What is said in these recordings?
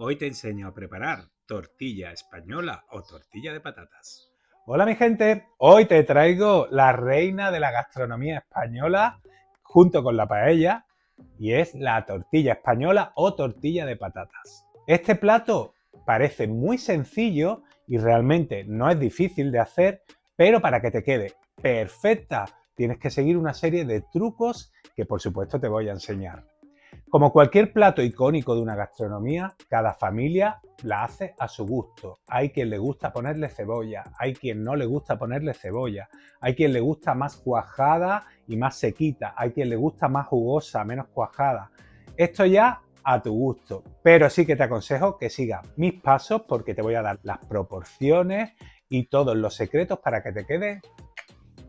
Hoy te enseño a preparar tortilla española o tortilla de patatas. Hola mi gente, hoy te traigo la reina de la gastronomía española junto con la paella y es la tortilla española o tortilla de patatas. Este plato parece muy sencillo y realmente no es difícil de hacer, pero para que te quede perfecta tienes que seguir una serie de trucos que por supuesto te voy a enseñar. Como cualquier plato icónico de una gastronomía, cada familia la hace a su gusto. Hay quien le gusta ponerle cebolla, hay quien no le gusta ponerle cebolla, hay quien le gusta más cuajada y más sequita, hay quien le gusta más jugosa, menos cuajada. Esto ya a tu gusto, pero sí que te aconsejo que sigas mis pasos porque te voy a dar las proporciones y todos los secretos para que te quede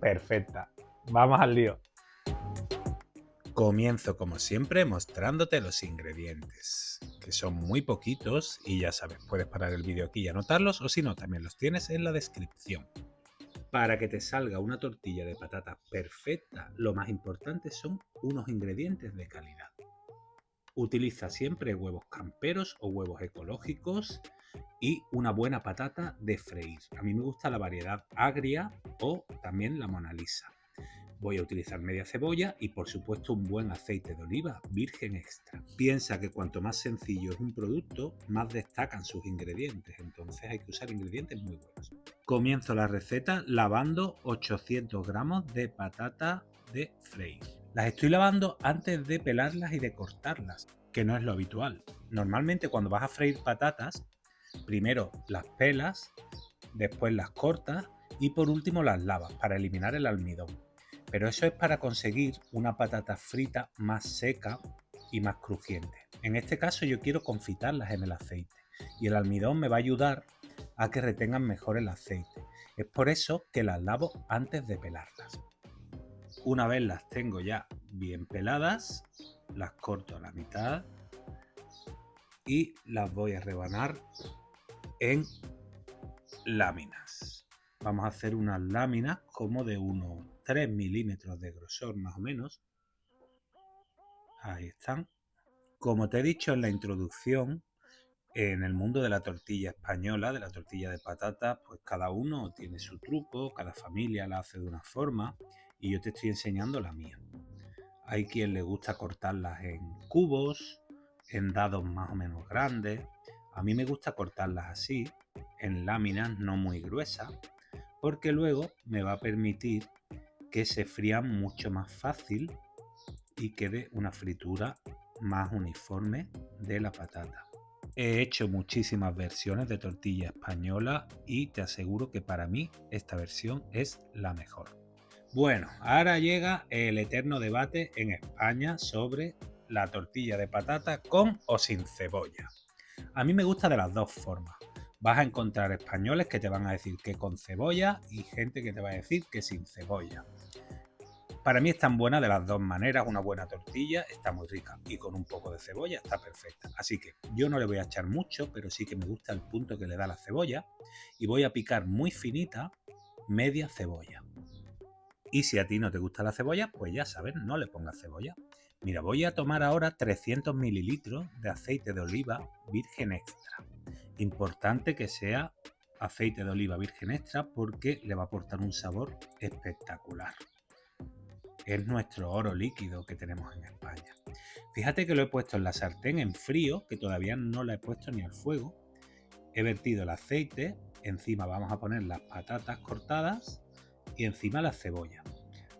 perfecta. Vamos al lío. Comienzo como siempre mostrándote los ingredientes, que son muy poquitos y ya sabes, puedes parar el vídeo aquí y anotarlos o si no, también los tienes en la descripción. Para que te salga una tortilla de patata perfecta, lo más importante son unos ingredientes de calidad. Utiliza siempre huevos camperos o huevos ecológicos y una buena patata de freír. A mí me gusta la variedad agria o también la Mona Lisa. Voy a utilizar media cebolla y por supuesto un buen aceite de oliva virgen extra. Piensa que cuanto más sencillo es un producto, más destacan sus ingredientes, entonces hay que usar ingredientes muy buenos. Comienzo la receta lavando 800 gramos de patata de freír. Las estoy lavando antes de pelarlas y de cortarlas, que no es lo habitual. Normalmente cuando vas a freír patatas, primero las pelas, después las cortas y por último las lavas para eliminar el almidón. Pero eso es para conseguir una patata frita más seca y más crujiente. En este caso yo quiero confitarlas en el aceite y el almidón me va a ayudar a que retengan mejor el aceite. Es por eso que las lavo antes de pelarlas. Una vez las tengo ya bien peladas, las corto a la mitad y las voy a rebanar en láminas. Vamos a hacer unas láminas como de unos 3 milímetros de grosor más o menos. Ahí están. Como te he dicho en la introducción, en el mundo de la tortilla española, de la tortilla de patata, pues cada uno tiene su truco, cada familia la hace de una forma y yo te estoy enseñando la mía. Hay quien le gusta cortarlas en cubos, en dados más o menos grandes. A mí me gusta cortarlas así, en láminas no muy gruesas, porque luego me va a permitir que se frían mucho más fácil y quede una fritura más uniforme de la patata. He hecho muchísimas versiones de tortilla española y te aseguro que para mí esta versión es la mejor. Bueno, ahora llega el eterno debate en España sobre la tortilla de patata con o sin cebolla. A mí me gusta de las dos formas. Vas a encontrar españoles que te van a decir que con cebolla y gente que te va a decir que sin cebolla. Para mí están buenas de las dos maneras. Una buena tortilla está muy rica y con un poco de cebolla está perfecta. Así que yo no le voy a echar mucho, pero sí que me gusta el punto que le da la cebolla y voy a picar muy finita media cebolla. Y si a ti no te gusta la cebolla, pues ya sabes, no le pongas cebolla. Mira, voy a tomar ahora 300 mililitros de aceite de oliva virgen extra. Importante que sea aceite de oliva virgen extra porque le va a aportar un sabor espectacular. Es nuestro oro líquido que tenemos en España. Fíjate que lo he puesto en la sartén en frío, que todavía no la he puesto ni al fuego. He vertido el aceite, encima vamos a poner las patatas cortadas y encima la cebolla.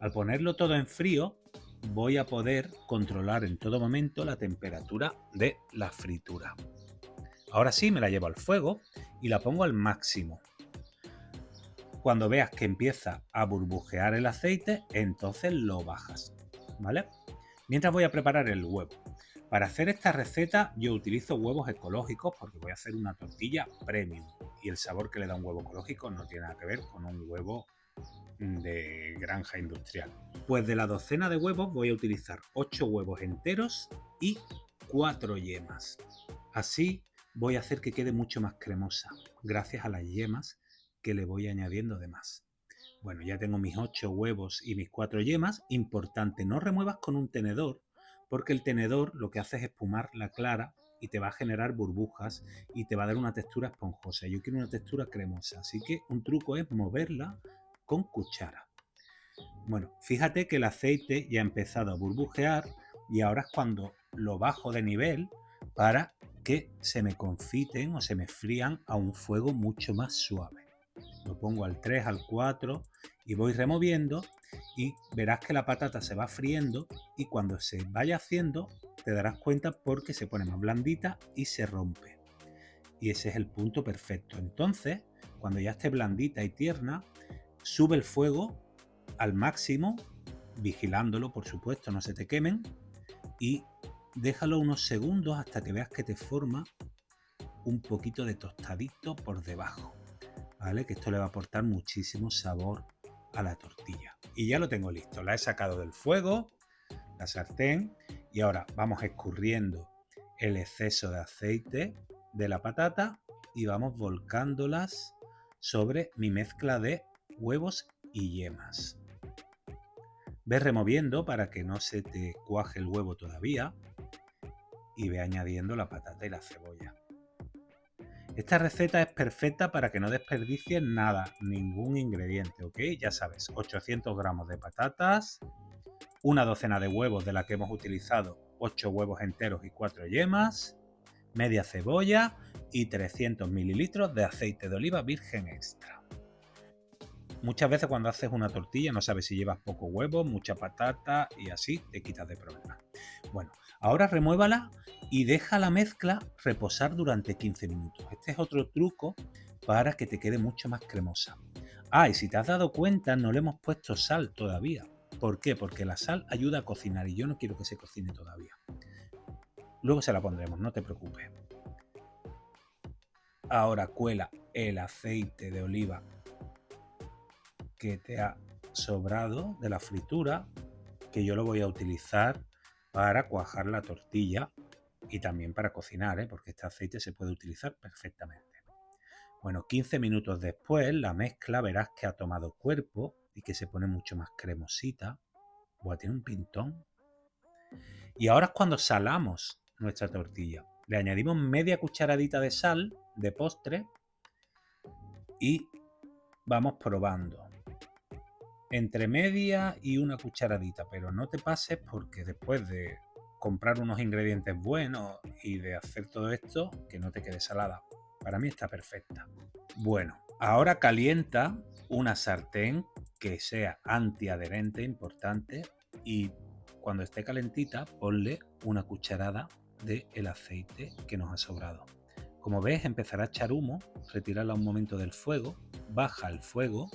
Al ponerlo todo en frío, voy a poder controlar en todo momento la temperatura de la fritura. Ahora sí, me la llevo al fuego y la pongo al máximo. Cuando veas que empieza a burbujear el aceite, entonces lo bajas, ¿vale? Mientras voy a preparar el huevo. Para hacer esta receta yo utilizo huevos ecológicos porque voy a hacer una tortilla premium y el sabor que le da un huevo ecológico no tiene nada que ver con un huevo de granja industrial. Pues de la docena de huevos voy a utilizar 8 huevos enteros y 4 yemas. Así voy a hacer que quede mucho más cremosa gracias a las yemas que le voy añadiendo de más. Bueno, ya tengo mis 8 huevos y mis 4 yemas. Importante, no remuevas con un tenedor porque el tenedor lo que hace es espumar la clara y te va a generar burbujas y te va a dar una textura esponjosa. Yo quiero una textura cremosa, así que un truco es moverla con cuchara. Bueno, fíjate que el aceite ya ha empezado a burbujear y ahora es cuando lo bajo de nivel para que se me confiten o se me frían a un fuego mucho más suave. Lo pongo al 3, al 4 y voy removiendo y verás que la patata se va friendo y cuando se vaya haciendo te darás cuenta porque se pone más blandita y se rompe. Y ese es el punto perfecto. Entonces, cuando ya esté blandita y tierna, sube el fuego al máximo, vigilándolo, por supuesto, no se te quemen, y déjalo unos segundos hasta que veas que te forma un poquito de tostadito por debajo, ¿vale? Que esto le va a aportar muchísimo sabor a la tortilla. Y ya lo tengo listo, la he sacado del fuego, la sartén, y ahora vamos escurriendo el exceso de aceite de la patata y vamos volcándolas sobre mi mezcla de huevos y yemas. Ves removiendo para que no se te cuaje el huevo todavía y ve añadiendo la patata y la cebolla. Esta receta es perfecta para que no desperdicies nada, ningún ingrediente, ¿ok? Ya sabes, 800 gramos de patatas, una docena de huevos de la que hemos utilizado 8 huevos enteros y 4 yemas, media cebolla y 300 mililitros de aceite de oliva virgen extra. Muchas veces cuando haces una tortilla no sabes si llevas poco huevo, mucha patata y así te quitas de problemas. Bueno, ahora remuévala y deja la mezcla reposar durante 15 minutos. Este es otro truco para que te quede mucho más cremosa. Ah, y si te has dado cuenta no le hemos puesto sal todavía. ¿Por qué? Porque la sal ayuda a cocinar y yo no quiero que se cocine todavía. Luego se la pondremos, no te preocupes. Ahora cuela el aceite de oliva que te ha sobrado de la fritura, que yo lo voy a utilizar para cuajar la tortilla y también para cocinar, porque este aceite se puede utilizar perfectamente. Bueno, 15 minutos después la mezcla verás que ha tomado cuerpo y que se pone mucho más cremosita. Buah, tiene un pintón. Y ahora es cuando salamos nuestra tortilla. Le añadimos media cucharadita de sal de postre y vamos probando. Entre media y una cucharadita, pero no te pases porque después de comprar unos ingredientes buenos y de hacer todo esto, que no te quede salada. Para mí está perfecta. Bueno, ahora calienta una sartén que sea antiadherente, importante, y cuando esté calentita ponle una cucharada del aceite que nos ha sobrado. Como ves empezará a echar humo, retírala un momento del fuego, baja el fuego.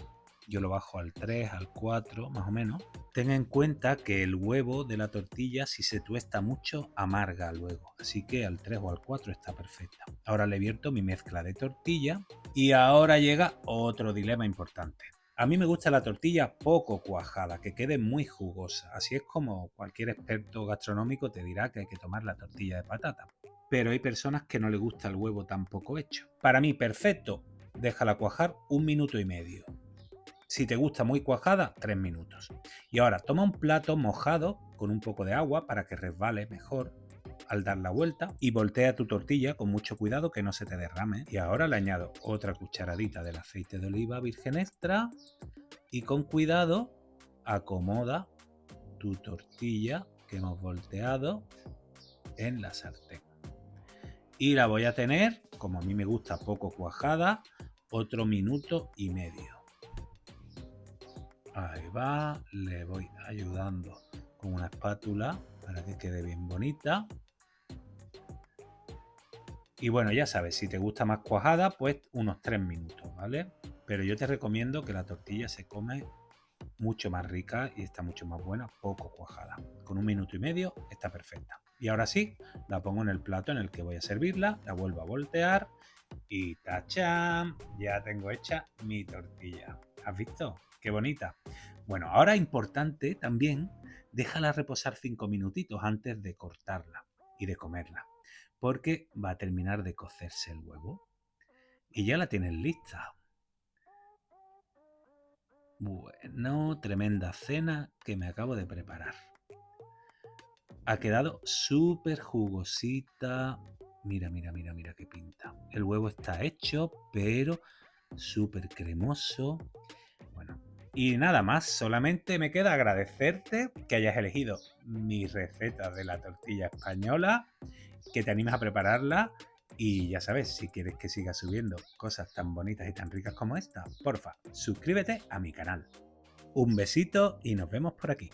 Yo lo bajo al 3, al 4, más o menos. Ten en cuenta que el huevo de la tortilla, si se tuesta mucho, amarga luego. Así que al 3 o al 4 está perfecta. Ahora le vierto mi mezcla de tortilla y ahora llega otro dilema importante. A mí me gusta la tortilla poco cuajada, que quede muy jugosa. Así es como cualquier experto gastronómico te dirá que hay que tomar la tortilla de patata. Pero hay personas que no les gusta el huevo tan poco hecho. Para mí, perfecto, déjala cuajar 1 minuto y medio. Si te gusta muy cuajada, 3 minutos. Y ahora toma un plato mojado con un poco de agua para que resbale mejor al dar la vuelta y voltea tu tortilla con mucho cuidado que no se te derrame. Y ahora le añado otra cucharadita del aceite de oliva virgen extra y con cuidado acomoda tu tortilla que hemos volteado en la sartén. Y la voy a tener, como a mí me gusta poco cuajada, otro minuto y medio. Ahí va, le voy ayudando con una espátula para que quede bien bonita. Y bueno, ya sabes, si te gusta más cuajada, pues unos 3 minutos, ¿vale? Pero yo te recomiendo que la tortilla se come mucho más rica y está mucho más buena, poco cuajada. Con 1 minuto y medio está perfecta. Y ahora sí, la pongo en el plato en el que voy a servirla, la vuelvo a voltear y ¡tachán! Ya tengo hecha mi tortilla. ¿Has visto? ¡Qué bonita! Bueno, ahora importante también, déjala reposar 5 minutitos antes de cortarla y de comerla, porque va a terminar de cocerse el huevo y ya la tienes lista. Bueno, tremenda cena que me acabo de preparar. Ha quedado súper jugosita, Mira, mira, mira, mira qué pinta. El huevo está hecho, pero súper cremoso. Bueno, y nada más, solamente me queda agradecerte que hayas elegido mi receta de la tortilla española, que te animes a prepararla y ya sabes, si quieres que siga subiendo cosas tan bonitas y tan ricas como esta, porfa, suscríbete a mi canal. Un besito y nos vemos por aquí.